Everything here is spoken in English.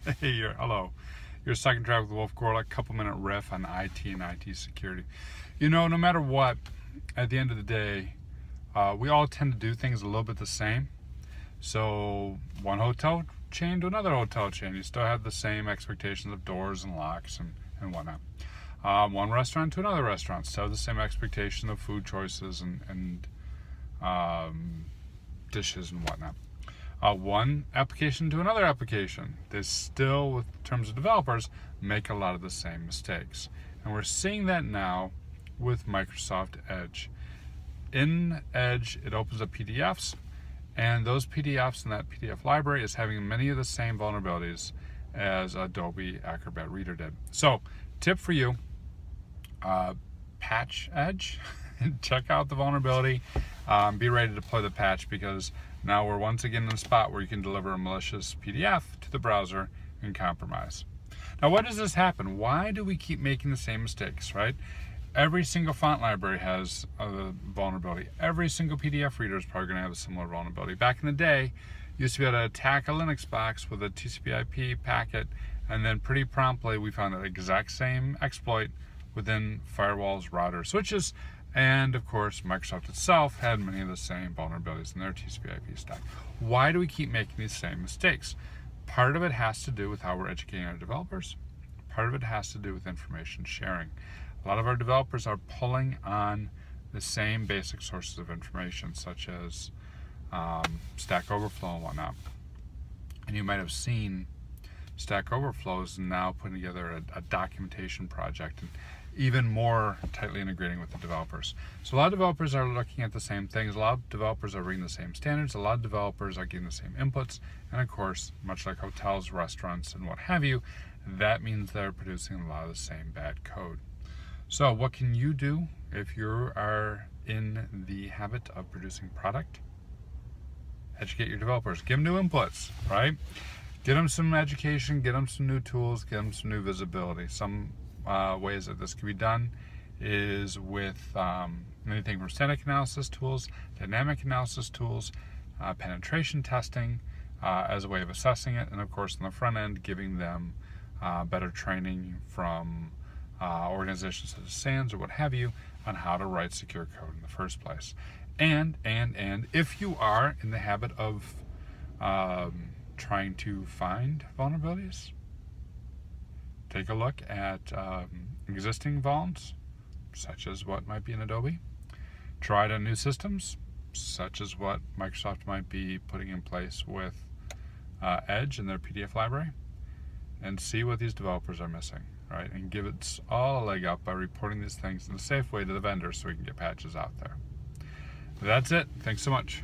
Hey, hello. Your second drive with Wolf Gorla, a couple-minute riff on IT and IT security. No matter what, at the end of the day, we all tend to do things a little bit the same. So one hotel chain to another hotel chain, you still have the same expectations of doors and locks and whatnot. One restaurant to another restaurant, still have the same expectation of food choices and dishes and whatnot. One application to another application. They still, with terms of developers, make a lot of the same mistakes. And we're seeing that now with Microsoft Edge. In Edge, it opens up PDFs, and those PDFs in that PDF library is having many of the same vulnerabilities as Adobe Acrobat Reader did. So, tip for you, patch Edge, check out the vulnerability, be ready to deploy the patch, because now we're once again in a spot where you can deliver a malicious PDF to the browser and compromise. Now, why does this happen? Why do we keep making the same mistakes, right? Every single font library has a vulnerability. Every single PDF reader is probably going to have a similar vulnerability. Back in the day, you used to be able to attack a Linux box with a TCP/IP packet, and then pretty promptly we found that exact same exploit within firewalls, routers, switches, and of course Microsoft itself had many of the same vulnerabilities in their TCP/IP stack. Why do we keep making these same mistakes? Part of it has to do with how we're educating our developers. Part of it has to do with information sharing. A lot of our developers are pulling on the same basic sources of information, such as Stack Overflow and whatnot. And you might have seen Stack Overflow is now putting together a documentation project and even more tightly integrating with the developers. So a lot of developers are looking at the same things. A lot of developers are reading the same standards. A lot of developers are getting the same inputs. And of course, much like hotels, restaurants, and what have you, that means they're producing a lot of the same bad code. So what can you do if you are in the habit of producing product? Educate your developers. Give them new inputs, right? Get them some education, get them some new tools, get them some new visibility. Some ways that this can be done is with anything from static analysis tools, dynamic analysis tools, penetration testing as a way of assessing it, and of course on the front end, giving them better training from organizations such as SANS or what have you on how to write secure code in the first place. And if you are in the habit of trying to find vulnerabilities, take a look at existing vulns, such as what might be in Adobe. Try it on new systems, such as what Microsoft might be putting in place with Edge in their PDF library, and see what these developers are missing, right? And give it all a leg up by reporting these things in a safe way to the vendor so we can get patches out there. That's it. Thanks so much.